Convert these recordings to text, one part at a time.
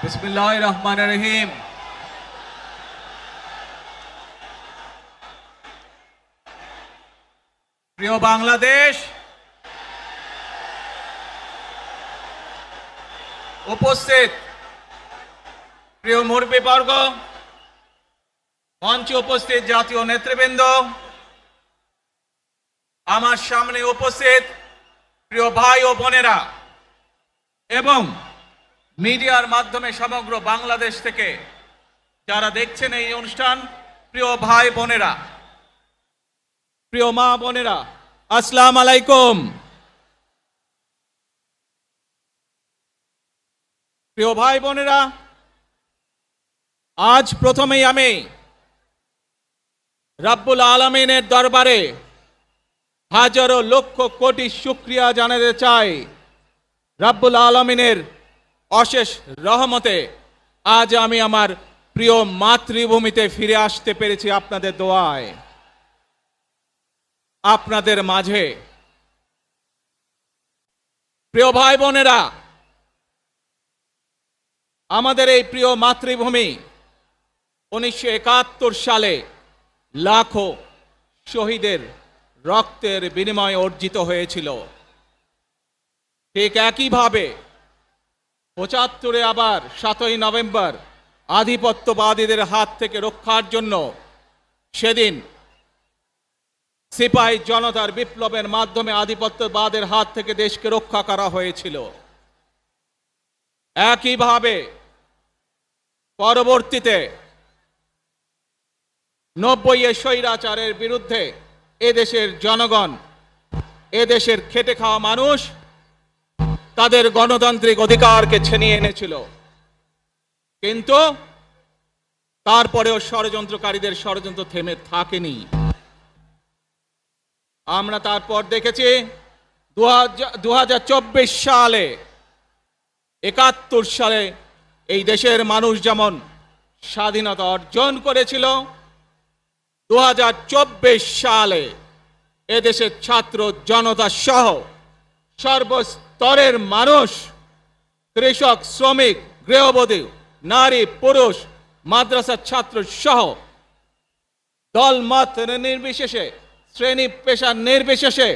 বিসমিল্লাহির রহমানির রহিম। প্রিয় বাংলাদেশ, উপস্থিত প্রিয় মুরব্বীবর্গ, মঞ্চে উপস্থিত জাতীয় নেতৃবৃন্দ, আমার সামনে উপস্থিত প্রিয় ভাই ও বোনেরা এবং মিডিয়ার মাধ্যমে সমগ্র বাংলাদেশ থেকে যারা দেখছেন এই অনুষ্ঠান, প্রিয় ভাই বোনেরা, প্রিয় মা বোনেরা, আসসালামু আলাইকুম। প্রিয় ভাই বোনেরা, আজ প্রথমেই আমি রব্বুল আলামিনের দরবারে হাজারো লক্ষ কোটি শুকরিয়া জানাতে চাই। রব্বুল আলামিনের অশেষ রহমতে আজ আমি আমার প্রিয় মাতৃভূমিতে ফিরে আসতে পেরেছি আপনাদের দোয়ায়। আপনাদের মাঝে প্রিয় ভাই বোনেরা, আমাদের এই প্রিয় মাতৃভূমি 1971 সালে লাখো শহীদের রক্তের বিনিময়ে অর্জিত হয়েছিল। ঠিক একইভাবে 75-এ আবার 7ই নভেম্বর আধিপত্যবাদীদের হাত থেকে রক্ষার জন্য সেদিন সিপাহী জনতার বিপ্লবের মাধ্যমে আধিপত্যবাদের হাত থেকে দেশকে রক্ষা করা হয়েছিল। একইভাবে পরবর্তীতে 90-এ স্বৈরাচারের বিরুদ্ধে এদেশের জনগণ, এদেশের খেটে খাওয়া মানুষ তাদের গণতান্ত্রিক অধিকারকে ছিনিয়ে এনেছিল। কিন্তু তারপরেও ষড়যন্ত্রকারীদের ষড়যন্ত্র থেমে থাকেনি। আমরা তারপর দেখেছি 2024 সালে, 71 সালে এই দেশের মানুষ যেমন স্বাধীনতা অর্জন করেছিল, 2024 সালে এদেশের ছাত্র জনতা সহ সর্বস্তরের মানুষ, কৃষক, শ্রমিক, গৃহবধূ, নারী, পুরুষ, মাদ্রাসার ছাত্র সহ দলমত নির্বিশেষে, শ্রেণী পেশা নির্বিশেষে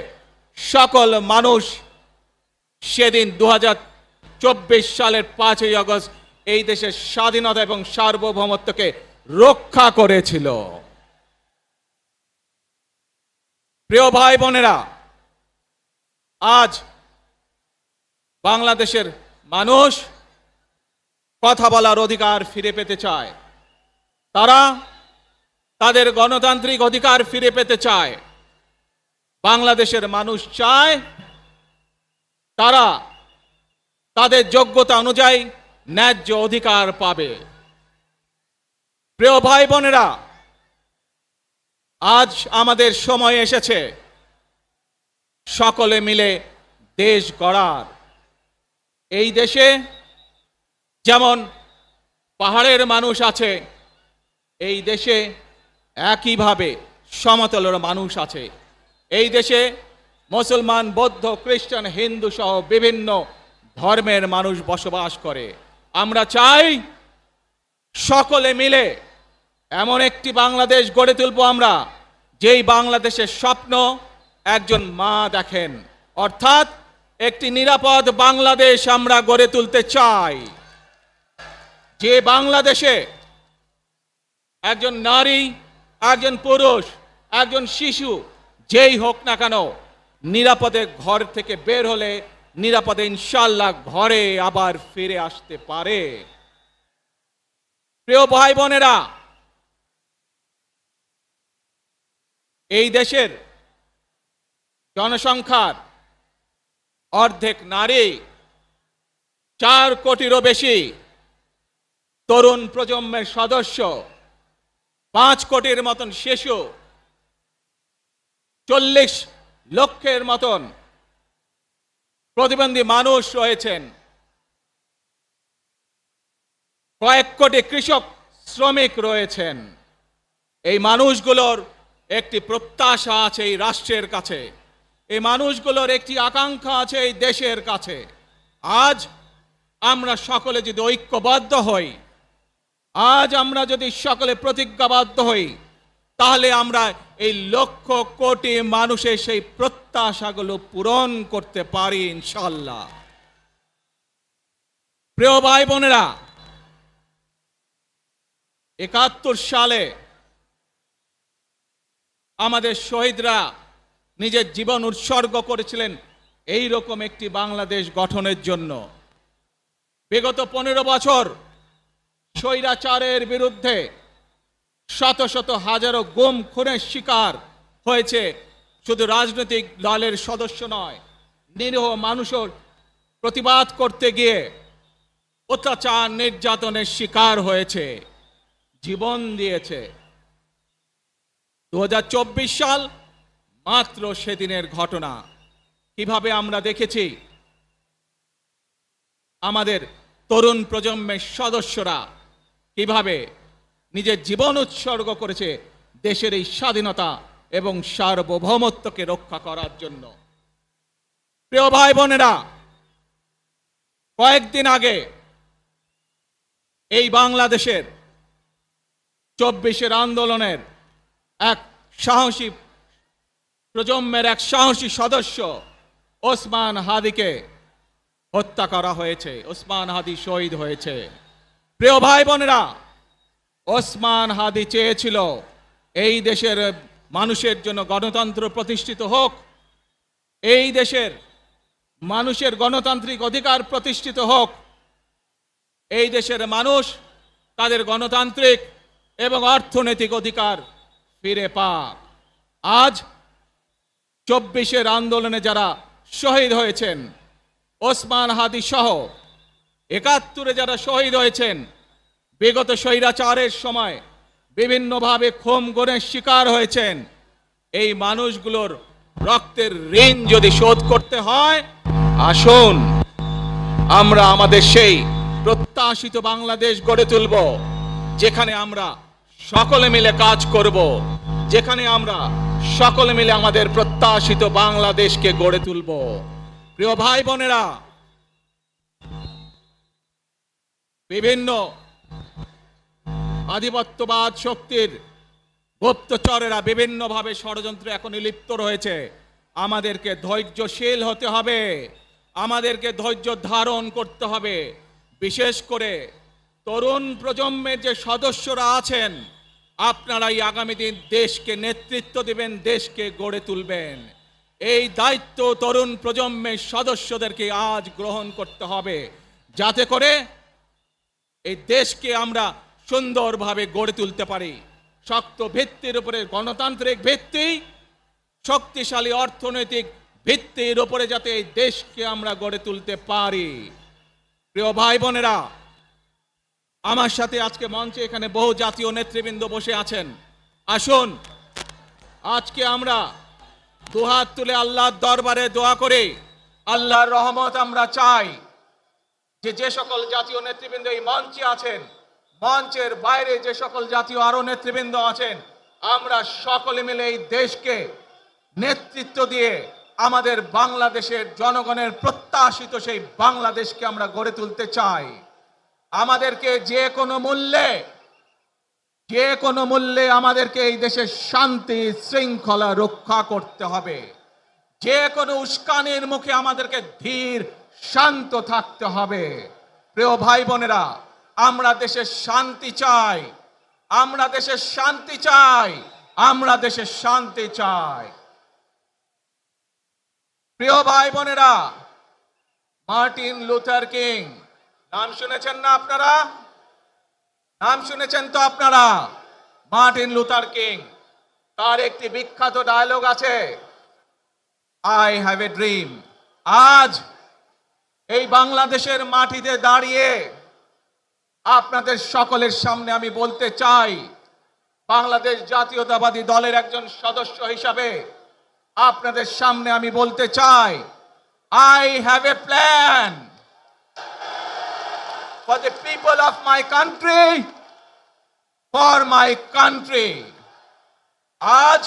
সকল মানুষ সেদিন 2024 সালের 5ই আগস্ট এই দেশের স্বাধীনতা এবং সার্বভৌমত্বকে রক্ষা করেছিল। প্রিয় ভাই বোনেরা, আজ বাংলাদেশের মানুষ কথা বলার অধিকার ফিরে পেতে চায়। তারা তাদের গণতান্ত্রিক অধিকার ফিরে পেতে চায়। বাংলাদেশের মানুষ চায় তারা তাদের যোগ্যতা অনুযায়ী ন্যায্য অধিকার পাবে। প্রিয় ভাই বোনেরা, আজ আমাদের সময় এসেছে সকলে মিলে দেশ গড়ার। এই দেশে যেমন পাহাড়ের মানুষ আছে, এই দেশে একইভাবে সমতলের মানুষ আছে। এই দেশে মুসলমান, বৌদ্ধ, খ্রিস্টান, হিন্দু সহ বিভিন্ন ধর্মের মানুষ বসবাস করে। আমরা চাই সকলে মিলে এমন একটি বাংলাদেশ গড়ে তুলব আমরা, যেই বাংলাদেশের স্বপ্ন একজন মা দেখেন, অর্থাৎ একটি নিরাপদ বাংলাদেশ আমরা গড়ে তুলতে চাই। যে বাংলাদেশে একজন নারী, একজন পুরুষ, একজন শিশু যেই হোক না কেন নিরাপদে ঘর থেকে বের হলে নিরাপদে ইনশাআল্লাহ ঘরে আবার ফিরে আসতে পারে। প্রিয় ভাই বোনেরা, এই দেশের জনসংখ্যার অর্ধেক নারী, 4 কোটিরও বেশি তরুণ প্রজন্মের সদস্য, 5 কোটির মতন শিশু, 40 লক্ষের মতন প্রতিবন্ধী মানুষ রয়েছেন, কয়েক কোটি কৃষক, শ্রমিক রয়েছেন। এই মানুষগুলোর একটি প্রত্যাশা আছে এই রাষ্ট্রের কাছে, এই মানুষগুলোর একটি আকাঙ্ক্ষা আছে এই দেশের কাছে। আজ আমরা সকলে যদি ঐক্যবদ্ধ হই, আজ আমরা যদি সকলে প্রতিজ্ঞাবদ্ধ হই, তাহলে আমরা এই লক্ষ কোটি মানুষের সেই প্রত্যাশাগুলো পূরণ করতে পারি ইনশাআল্লাহ। প্রিয় ভাই বোনেরা, ৭১ সালে আমাদের শহীদরা নিজের জীবন উৎসর্গ করেছিলেন এই রকম একটি বাংলাদেশ গঠনের জন্য। বিগত 15 বছর স্বৈরাচারের বিরুদ্ধে শত শত হাজারো গুম খুনের শিকার হয়েছে শুধু রাজনৈতিক দলের সদস্য নয়, নিরীহ মানুষও প্রতিবাদ করতে গিয়ে অত্যাচার নির্যাতনের শিকার হয়েছে, জীবন দিয়েছে। 2024 সাল মাত্র সেদিনের ঘটনা। কিভাবে আমরা দেখেছি আমাদের তরুণ প্রজন্মের সদস্যরা কিভাবে নিজের জীবন উৎসর্গ করেছে দেশের এই স্বাধীনতা এবং সার্বভৌমত্বকে রক্ষা করার জন্য। প্রিয় ভাই বোনেরা, কয়েকদিন আগে এই বাংলাদেশের 24-এর আন্দোলনের এক সাহসী প্রজন্মের এক সাহসী সদস্য ওসমান হাদিকে হত্যা করা হয়েছে। ওসমান হাদি শহীদ হয়েছে। প্রিয় ভাই বোনেরা, ওসমান হাদি চেয়েছিল এই দেশের মানুষের জন্য গণতন্ত্র প্রতিষ্ঠিত হোক, এই দেশের মানুষের গণতান্ত্রিক অধিকার প্রতিষ্ঠিত হোক, এই দেশের মানুষ তাদের গণতান্ত্রিক এবং অর্থনৈতিক অধিকার ফিরে পাক। আজ 24-এর আন্দোলনে যারা শহীদ হয়েছেন, ওসমান হাদি সহ ৭১-এ যারা শহীদ হয়েছেন, বিগত স্বৈরাচারের সময় বিভিন্নভাবে খুন গুমের শিকার হয়েছেন, এই মানুষগুলোর রক্তের ঋণ যদি শোধ করতে হয়, আসুন আমরা আমাদের সেই প্রত্যাশিত বাংলাদেশ গড়ে তুলব, যেখানে আমরা সকলে মিলে কাজ করব, যেখানে আমরা সকলে মিলে আমাদের প্রত্যাশিত বাংলাদেশকে গড়ে তুলব। প্রিয় ভাই বোনেরা, বিভিন্ন আধিপত্যবাদ শক্তির গুপ্তচরেরা বিভিন্নভাবে ষড়যন্ত্রে এখনই লিপ্ত রয়েছে। আমাদেরকে ধৈর্যশীল হতে হবে, আমাদেরকে ধৈর্য ধারণ করতে হবে। বিশেষ করে তরুণ প্রজন্মের যে সদস্যরা আছেন, আপনারাই আগামী দিন দেশকে নেতৃত্ব দেবেন, দেশকে গড়ে তুলবেন। এই দায়িত্ব তরুণ প্রজন্মের সদস্যদেরকে আজ গ্রহণ করতে হবে, যাতে করে এই দেশকে আমরা সুন্দরভাবে গড়ে তুলতে পারি। শক্ত ভিত্তির উপরে গণতান্ত্রিক ভিত্তি, শক্তিশালী অর্থনৈতিক ভিত্তির উপরে যাতে এই দেশকে আমরা গড়ে তুলতে পারি। প্রিয় ভাই বোনেরা, আমার সাথে আজকে মঞ্চে এখানে বহু জাতীয় নেতৃবৃন্দ বসে আছেন। আসুন আজকে আমরা দুহাত তুলে আল্লাহর দরবারে দোয়া করে আল্লাহর রহমত আমরা চাই। যে সকল জাতীয় নেতৃবৃন্দ এই মঞ্চে আছেন, মঞ্চের বাইরে যে সকল জাতীয় আরো নেতৃবৃন্দ আছেন, আমরা সকলে মিলে এই দেশকে নেতৃত্ব দিয়ে আমাদের বাংলাদেশের জনগণের প্রত্যাশিত সেই বাংলাদেশকে আমরা গড়ে তুলতে চাই। আমাদেরকে যে কোনো মূল্যে আমাদেরকে এই দেশের শান্তি শৃঙ্খলা রক্ষা করতে হবে। যে কোনো উস্কানির মুখে আমাদেরকে ধীর শান্ত থাকতে হবে। প্রিয় ভাই বোনেরা, আমরা দেশের শান্তি চাই, আমরা দেশের শান্তি চাই, আমরা দেশের শান্তি চাই। প্রিয় ভাই বোনেরা, মার্টিন লুথার কিং নাম শুনেছেন না আপনারা? নাম শুনেছেন তো আপনারা? মার্টিন লুথার কিং, তার একটি বিখ্যাত ডায়লগ আছে, আই হ্যাভ এ ড্রিম। আজ এই বাংলাদেশের মাটিতে দাঁড়িয়ে আপনাদের সকলের সামনে আমি বলতে চাই, বাংলাদেশ জাতীয়তাবাদী দলের একজন সদস্য হিসাবে আপনাদের সামনে আমি বলতে চাই, I have a plan for the people of my country, for my country. আজ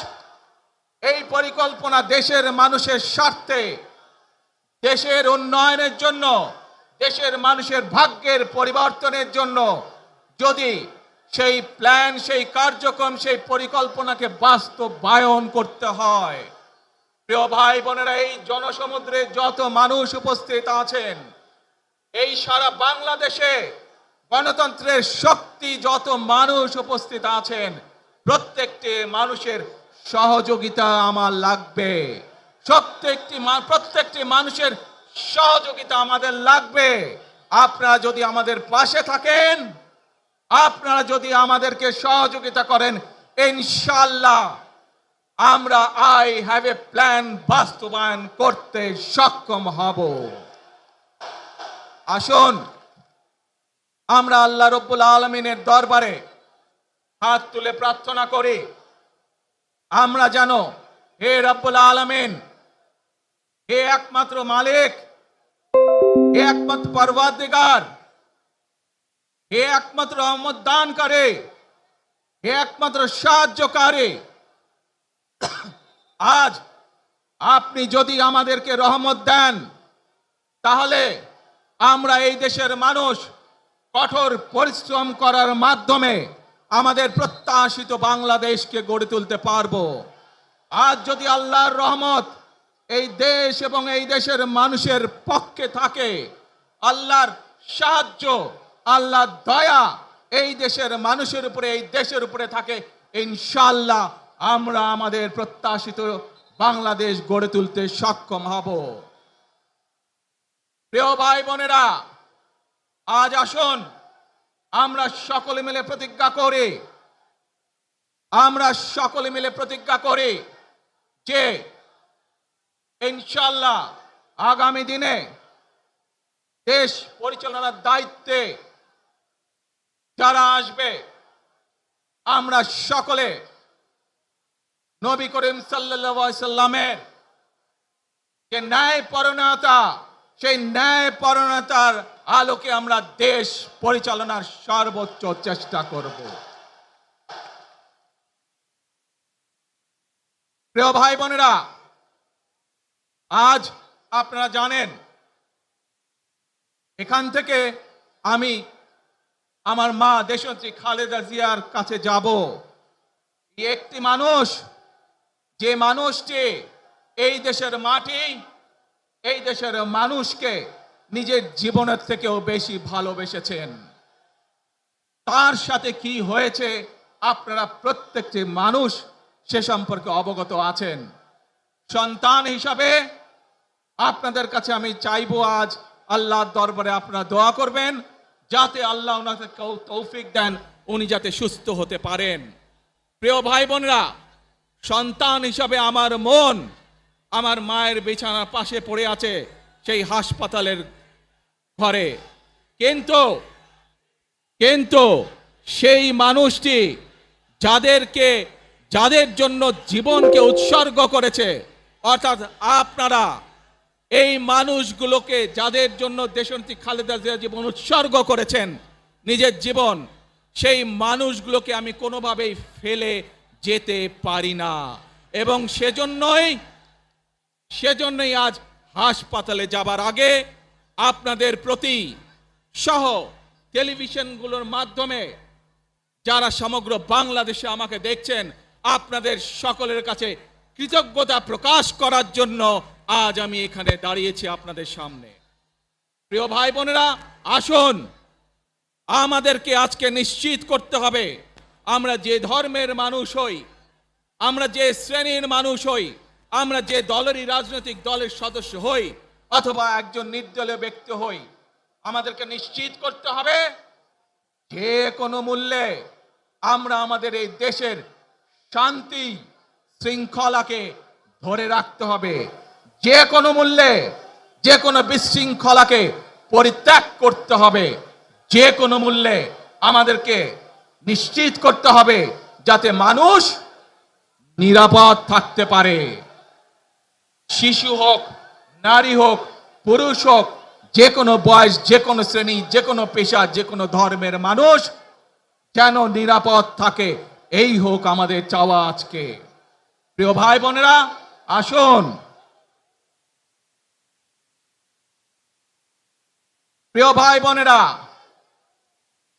এই পরিকল্পনা দেশের মানুষের স্বার্থে, দেশের উন্নয়নের জন্য, দেশের মানুষের ভাগ্যের পরিবর্তনের জন্য যদি সেই প্ল্যান, সেই কার্যক্রম, সেই পরিকল্পনাকে বাস্তবায়ন করতে হয়, প্রিয় ভাই বোনেরা, এই জনসমুদ্রে যত মানুষ উপস্থিত আছেন, এই সারা বাংলাদেশে গণতন্ত্রের শক্তি যত মানুষ উপস্থিত আছেন, প্রত্যেকটি মানুষের সহযোগিতা আমার লাগবে। প্রত্যেকটি মানুষের সহযোগিতা আমাদের লাগবে। আপনারা যদি আমাদের পাশে থাকেন, আপনারা যদি আমাদেরকে সহযোগিতা করেন, ইনশাআল্লাহ আমরা আই হ্যাভ এ প্ল্যান বাস্তবায়ন করতে সক্ষম হব। আসুন আমরা আল্লাহ রব্বুল আলামিনের দরবারে হাত তুলে প্রার্থনা করি, আমরা যেন, হে রব্বুল আলামিন, হে একমাত্র মালিক, হে একমাত্র পরওয়ারদিগার, হে একমাত্র রহমত দানকারী, হে একমাত্র সাহায্যকারী, আজ আপনি যদি আমাদেরকে রহমত দেন, তাহলে আমরা এই দেশের মানুষ কঠোর পরিশ্রম করার মাধ্যমে আমাদের প্রত্যাশিত বাংলাদেশকে গড়ে তুলতে পারবো। আজ যদি আল্লাহর রহমত এই দেশ এবং এই দেশের মানুষের পক্ষে থাকে, আল্লাহর সাহায্য, আল্লাহর দয়া এই দেশের মানুষের উপরে, এই দেশের উপরে থাকে, ইনশাআল্লাহ আমরা আমাদের প্রত্যাশিত বাংলাদেশ গড়ে তুলতে সক্ষম হব। প্রিয় ভাই বোনেরা, আজ আসুন আমরা সকলে মিলে প্রতিজ্ঞা করি, আমরা সকলে মিলে প্রতিজ্ঞা করি যে ইনশাআল্লাহ আগামী দিনে দেশ পরিচালনার দায়িত্বে যারা আসবে, আমরা সকলে নবী করিম সাল্লাল্লাহু আলাইহি সাল্লামের যে ন্যায়পরায়ণতা, সেই ন্যায়পরায়ণতার আলোকে আমরা দেশ পরিচালনার সর্বোচ্চ চেষ্টা করব। প্রিয় ভাই বোনেরা, আজ আপনারা জানেন এখান থেকে আমি আমার মা দেশনেত্রী খালেদা জিয়ার কাছে যাব। একটি মানুষ, যে মানুষটি এই দেশের মাটি, এই দেশের মানুষকে নিজের জীবনের থেকেও বেশি ভালোবেসেছেন, তার সাথে কি হয়েছে আপনারা প্রত্যেকটি মানুষ সে সম্পর্কে অবগত আছেন। সন্তান হিসাবে আপনাদের কাছে আমি চাইবো, আজ আল্লাহর দরবারে আপনারা দোয়া করবেন যাতে আল্লাহ ওনাকে তৌফিক দেন, উনি যাতে সুস্থ হতে পারেন। প্রিয় ভাই বোনেরা, সন্তান হিসাবে আমার মন আমার মায়ের বিছানার পাশে পড়ে আছে সেই হাসপাতালের ঘরে, কিন্তু সেই মানুষটি যাদের জন্য জীবনকে উৎসর্গ করেছে, অর্থাৎ আপনারা এই মানুষগুলোকে, যাদের জন্য দেশনেত্রী খালেদা জিয়া জীবন উৎসর্গ করেছেন, নিজের জীবন, সেই মানুষগুলোকে আমি কোনোভাবেই ফেলে যেতে পারি না। এবং সেজন্যই আজ হাসপাতালে যাবার আগে আপনাদের প্রতি সহ টেলিভিশনগুলোর মাধ্যমে যারা সমগ্র বাংলাদেশে আমাকে দেখছেন, আপনাদের সকলের কাছে কৃতজ্ঞতা প্রকাশ করার জন্য আজ আমি এখানে দাঁড়িয়েছি আপনাদের সামনে। প্রিয় ভাই বোনেরা, আসুন আমাদেরকে আজকে নিশ্চিত করতে হবে, আমরা যে ধর্মের মানুষ হই, আমরা যে শ্রেণীর মানুষ হই, আমরা যে দলেরই রাজনৈতিক দলের সদস্য হই অথবা একজন নির্দলীয় ব্যক্তি হই, আমাদেরকে নিশ্চিত করতে হবে যে কোনো মূল্যে আমরা আমাদের এই দেশের শান্তি শৃঙ্খলাকে ধরে রাখতে হবে। যে কোনো মূল্যে যে কোনো বিশৃঙ্খলাকে পরিত্যাগ করতে হবে। যে কোনো মূল্যে আমাদেরকে নিশ্চিত করতে হবে যাতে মানুষ নিরাপদ থাকতে পারে। শিশু হোক, নারী হোক, পুরুষ হোক, যে কোনো বয়স, যে কোনো শ্রেণী, যে কোনো পেশা, যে কোনো ধর্মের মানুষ যেন নিরাপদ থাকে, এই হোক আমাদের চাওয়া আজকে। প্রিয় ভাই বোনেরা, আসুন প্রিয় ভাই বোনেরা,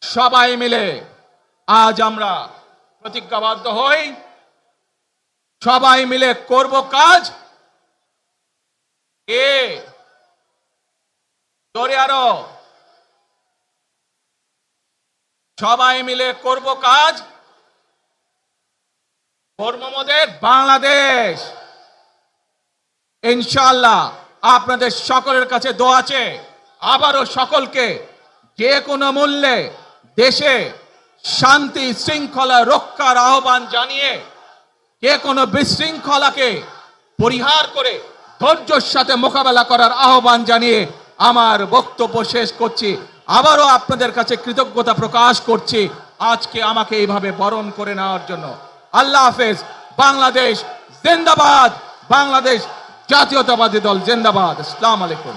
সবাই মিলে আজ আমরা প্রতিজ্ঞাবদ্ধ হই, সবাই মিলে করব কাজ। জোরে আরো, সবাই মিলে করব কাজ, কর্মমোদের বাংলাদেশ। ইনশাআল্লাহ আপনাদের সকলের কাছে দোয়া আছে, আবারও সকলকে যে কোনো মূল্যে দেশে শান্তি শৃঙ্খলা রক্ষার আহ্বান জানিয়ে যে কোনো বিশৃঙ্খলাকে পরিহার করে ধৈর্যের সাথে মোকাবেলা করার আহ্বান জানিয়ে আমার বক্তব্য শেষ করছি। আবারও আপনাদের কাছে কৃতজ্ঞতা প্রকাশ করছি আজকে আমাকে এইভাবে বরণ করে নেওয়ার জন্য। আল্লাহ হাফেজ। বাংলাদেশ জিন্দাবাদ, বাংলাদেশ জাতীয়তাবাদী দল জিন্দাবাদ। আসসালামু আলাইকুম।